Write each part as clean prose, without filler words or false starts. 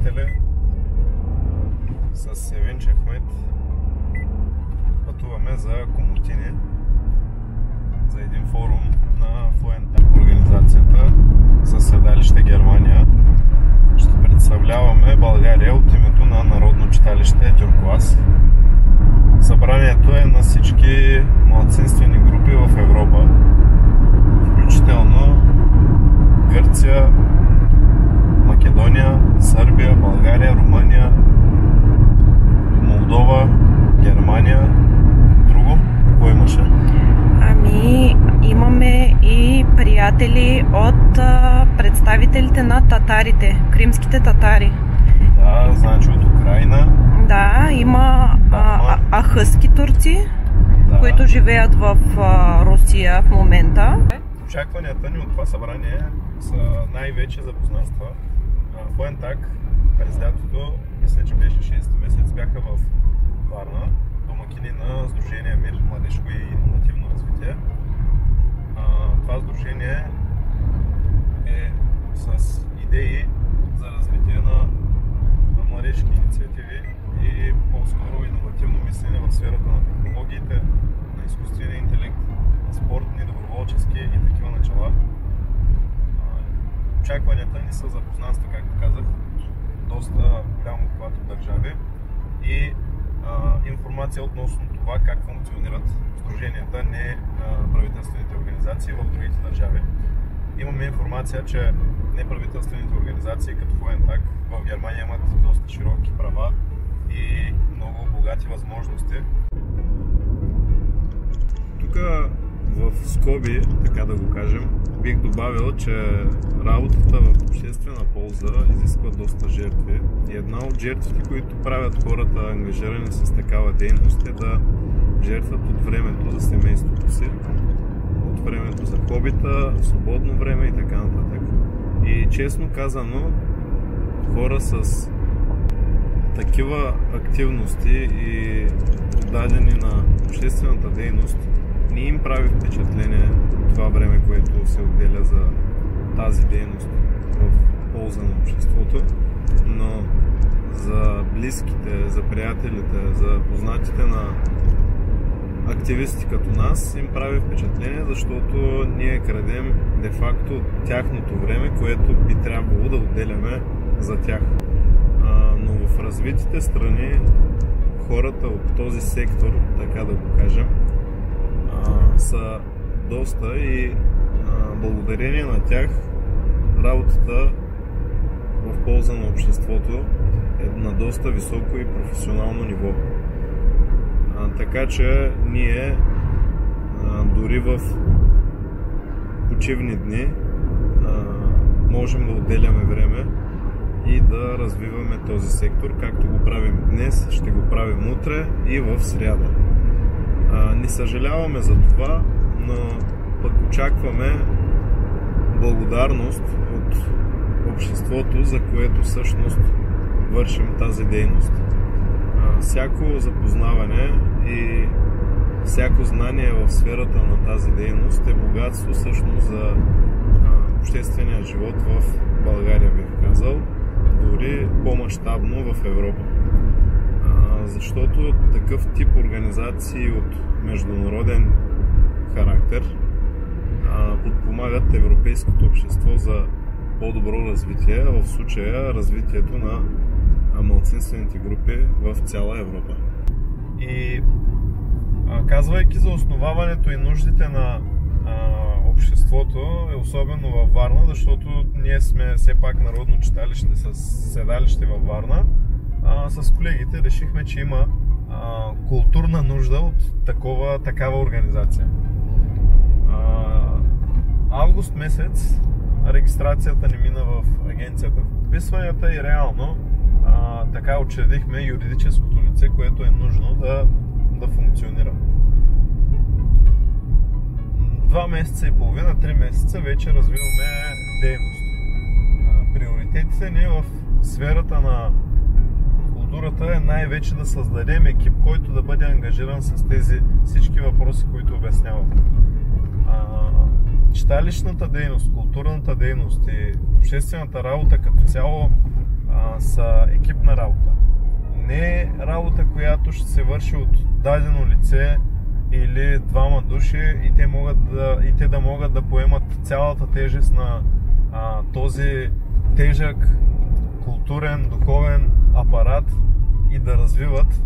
приятели, с Евенче Ахмед пътуваме за Комотини, за един форум на FOENTAC организацията със седалище Германия. Ще представляваме България от името на Народно читалище Тюркоаз. Събранието е на всички малцинствени групи в Европа, включително Гърция, Македония, Сърбия, България, Румъния, Молдова, Германия. Друго? Какво имаше? Ами, имаме и приятели от представителите на татарите, кримските татари. Да, значи от Украина. Да, има ахъски турци, Да. които живеят в Русия в момента. Очакванията ни от това събрание са най-вече запознанства. FOENTAC през лятото, мисля, че беше 6-ти месец, бяха в Варна, домакини на Сдружение МИР, младежко и иновативно развитие. Това сдружение е с идеи за развитие на младежки инициативи и по-скоро иновативно мислене в сферата на технологиите, на изкуствения интелект, на спортни, доброволчески и такива начала. Очакванията ни са запознанства, както казах, доста голям обхват от държави и информация относно това как функционират сдруженията, не правителствените организации в другите държави. Имаме информация, че неправителствените организации като FOENTAC в Германия имат доста широки права и много богати възможности. Тук в скоби, така да го кажем, бих добавил, че работата в обществена полза изисква доста жертви. И една от жертвите, които правят хората ангажирани с такава дейност, е да жертват от времето за семейството си, от времето за хобита, свободно време и така нататък. И честно казано, хора с такива активности и отдадени на обществената дейност, не им прави впечатление това време, което се отделя за тази дейност в полза на обществото, но за близките, за приятелите, за познатите на активисти като нас им прави впечатление, защото ние крадем де-факто тяхното време, което би трябвало да отделяме за тях. Но в развитите страни хората от този сектор, така да го кажем, са доста и благодарение на тях работата в полза на обществото е на доста високо и професионално ниво. Така че ние дори в почивни дни можем да отделяме време и да развиваме този сектор, както го правим днес, ще го правим утре и в сряда. Не съжаляваме за това, но пък очакваме благодарност от обществото, за което всъщност вършим тази дейност. Всяко запознаване и всяко знание в сферата на тази дейност е богатство всъщност за обществения живот в България, бих казал, дори по-мащабно в Европа. Защото такъв тип организации от международен характер подпомагат европейското общество за по-добро развитие, в случая развитието на малцинствените групи в цяла Европа. И казвайки за основаването и нуждите на обществото, е особено във Варна, защото ние сме все пак народно читалище с седалище във Варна. С колегите решихме, че има културна нужда от такава организация. Август месец регистрацията ни мина в агенцията в подписванията и реално така учредихме юридическото лице, което е нужно да функционира. 2 месеца и половина, 3 месеца вече развиваме дейност. Приоритетите ни в сферата на културата е най-вече да създадем екип, който да бъде ангажиран с тези всички въпроси, които обяснявам. Читалищната дейност, културната дейност и обществената работа като цяло са екипна работа. Не работа, която ще се върши от дадено лице или двама души и те да могат да поемат цялата тежест на този тежък културен, духовен апарат и да развиват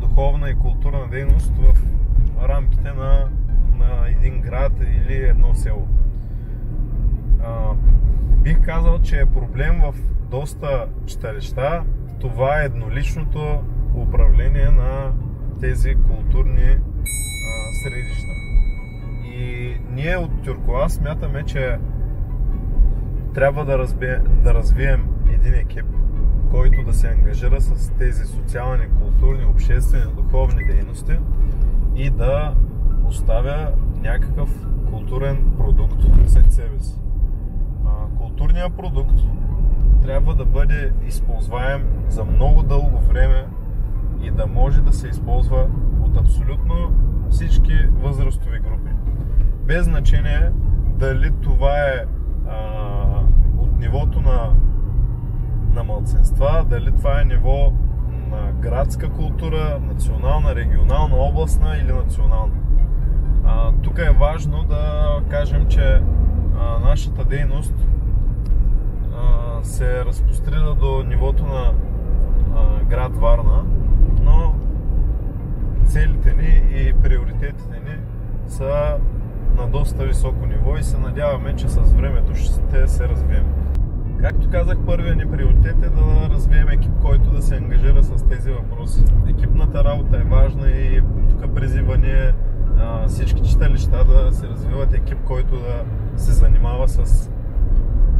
духовна и културна дейност в рамките на един град или едно село. Бих казал, че е проблем в доста читалища това е едноличното управление на тези културни средища. И ние от Тюркоаз смятаме, че трябва да развием един екип, който да се ангажира с тези социални, културни, обществени, духовни дейности и да оставя някакъв културен продукт след себе си. Културният продукт трябва да бъде използваем за много дълго време и да може да се използва от абсолютно всички възрастови групи. Без значение дали това е от нивото на малцинства, дали това е ниво на градска култура, национална, регионална, областна или национална. Тук е важно да кажем, че нашата дейност се разпростира до нивото на град Варна, но целите ни и приоритетите ни са на доста високо ниво и се надяваме, че с времето ще се развием. Както казах, първият ни приоритет е да развием екип, който да се ангажира с тези въпроси. Екипната работа е важна и тук призива ние всички читалища да се развиват екип, който да се занимава с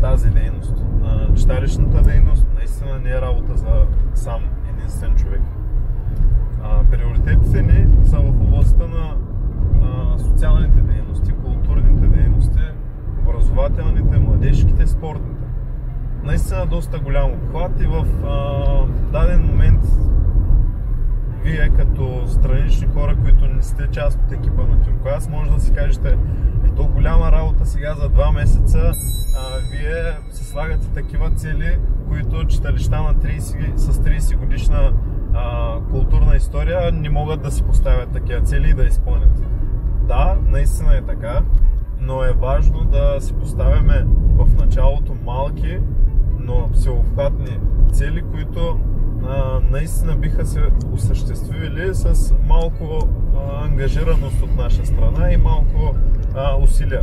тази дейност. Читалищната дейност наистина не е работа за сам единствен човек. Приоритетите ни са в областта на социалните дейности, културните дейности, образователните, младежките, спортните. Наистина доста голям обхват и в даден момент вие като странични хора, които не сте част от екипа на Тюркоаз, може да си кажете, то голяма работа сега за 2 месеца, вие се слагате такива цели, които читалища с 30 годишна културна история не могат да си поставят такива цели и да изпълнят. Да, наистина е така, но е важно да си поставяме в началото малки, но всеобхватни цели, които наистина биха се осъществили с малко ангажираност от наша страна и малко усилия.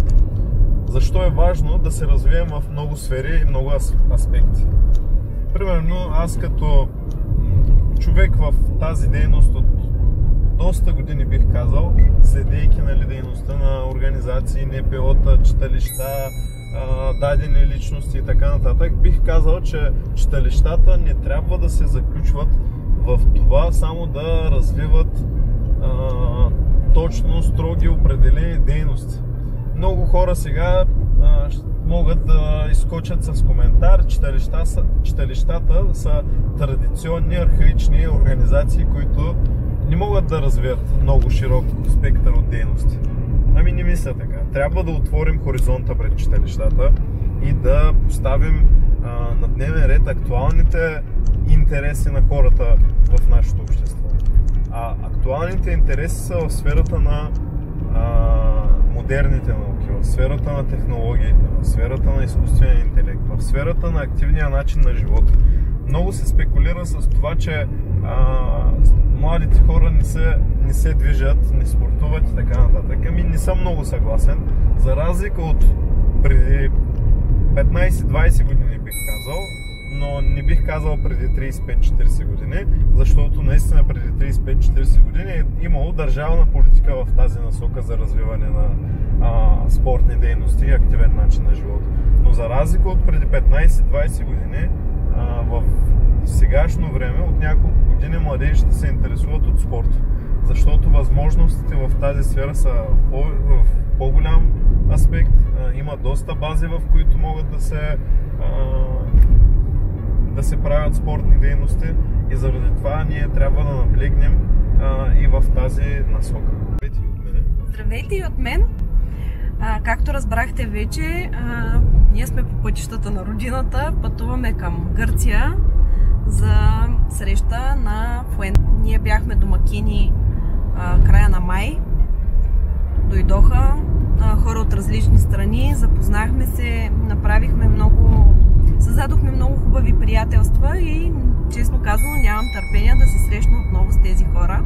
Защо е важно да се развием в много сфери и много аспекти? Примерно, аз като човек в тази дейност от доста години, бих казал, следейки дейността на организации, НПО-та, читалища, дадени личности и така нататък, бих казал, че читалищата не трябва да се заключват в това само да развиват точно строги определени дейности. Много хора сега могат да изскочат с коментар, читалищата са традиционни, архаични организации, които не могат да развият много широк спектър от дейности. Ами не мисля така. Трябва да отворим хоризонта пред читалищата и да поставим на дневен ред актуалните интереси на хората в нашето общество. Актуалните интереси са в сферата на модерните науки, в сферата на технологиите, в сферата на изкуствения интелект, в сферата на активния начин на живота. Много се спекулира с това, че младите хора не се движат, не спортуват и така нататък. Ами не съм много съгласен. За разлика от преди 15-20 години бих казал, но не бих казал преди 35-40 години, защото наистина преди 35-40 години е имало държавна политика в тази насока за развиване на спортни дейности и активен начин на живота. Но за разлика от преди 15-20 години, в сегашно време, от няколко години младежите се интересуват от спорт, защото възможностите в тази сфера са в по-голям аспект. Има доста бази, в които могат да се правят спортни дейности и заради това ние трябва да наблегнем и в тази насока. Здравейте и от мен. Здравейте и от мен. Както разбрахте вече, ние сме по пътищата на родината, пътуваме към Гърция за среща на Фуенте. Ние бяхме домакини края на май. Дойдоха хора от различни страни, запознахме се, създадохме много хубави приятелства и честно казано нямам търпение да се срещна отново с тези хора.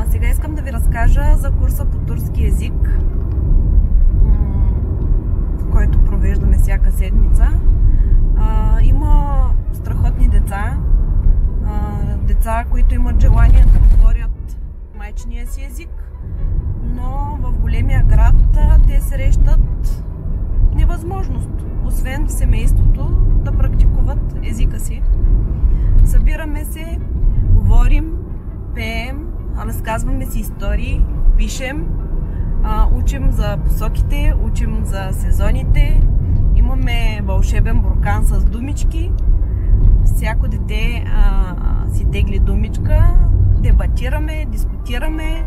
Сега искам да ви разкажа за курса по турски език, който провеждаме всяка седмица. Има страхотни деца, които имат желание да говорят майчиния си език, но в големия град те срещат невъзможност, освен в семейството, да практикуват езика си. Събираме се, говорим, пеем, разказваме си истории, пишем, учим за посоките, учим за сезоните, имаме вълшебен буркан с думички, всяко дете си тегли думичка, дебатираме, дискутираме.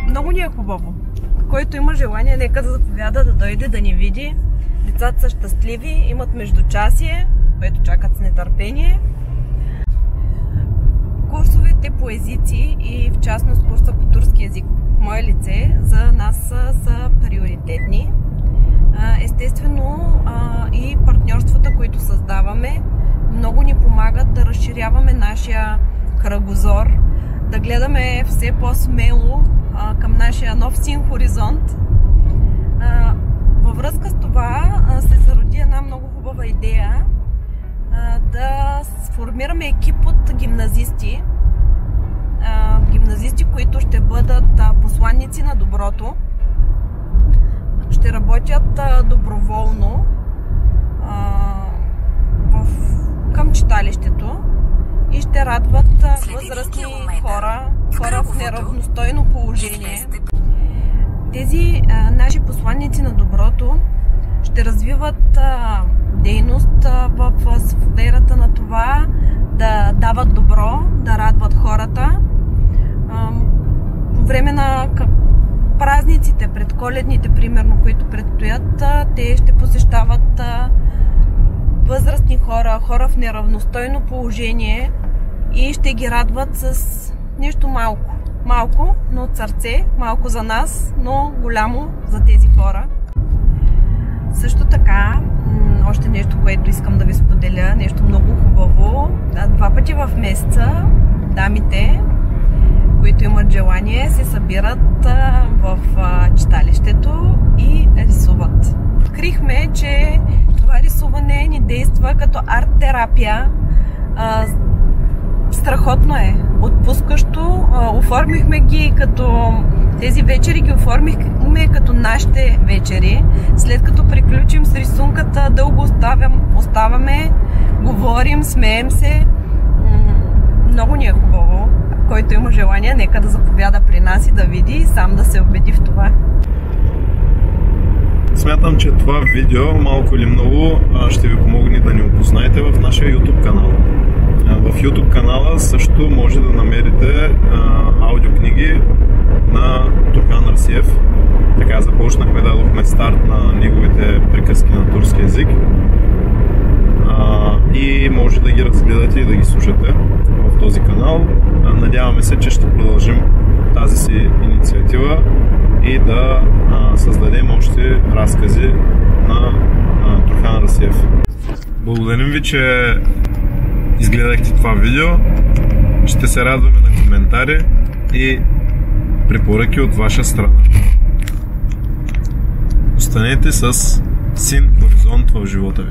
Много ни е хубаво. Който има желание, нека да заповяда да дойде да ни види. Децата са щастливи, имат междучасие, което чакат с нетърпение. Курсовете по езици и в частност курса по турски език в мое лице за нас са приоритетни. Естествено и партньорствата, които създаваме, много ни помагат да разширяваме нашия кръгозор, да гледаме все по-смело към нашия нов син хоризонт. Във връзка с това се зароди една много хубава идея да сформираме екип от гимназисти, които ще бъдат посланници на доброто, ще работят доброволно към читалището и ще радват възрастни хора в неравностойно положение. Тези наши посланници на доброто ще развиват дейност в сферата на това да дават добро, да радват хората. По време на празниците, предколедните, примерно, които предстоят, те ще посещават възрастни хора, хора в неравностойно положение и ще ги радват с нещо малко. Малко, но от сърце, малко за нас, но голямо за тези хора. Също така, още нещо, което искам да ви споделя, нещо много хубаво. 2 пъти в месеца дамите, които имат желание, се събират в читалището и рисуват. Открихме, че това рисуване ни действа като арт-терапия. Страхотно е, отпускащо. Оформихме ги като тези вечери, ги оформихме като нашите вечери. След като приключим с рисунката, дълго оставаме, говорим, смеем се. Много ни е хубаво. Който има желание, нека да заповяда при нас и да види и сам да се убеди в това. Смятам, че това видео малко или много ще ви помогне да ни опознаете в нашия YouTube канал. В YouTube канала също може да намерите аудиокниги на Турхан Арсиев. Така започнахме, дадохме старт на неговите приказки на турски език. И може да ги разгледате и да ги слушате в този канал. Надяваме се, че ще продължим тази си инициатива и да създадем още разкази на Турхан Арсиев. Благодарим ви, че изгледахте това видео. Ще се радваме на коментари и препоръки от ваша страна. Останете с син хоризонт в живота ви.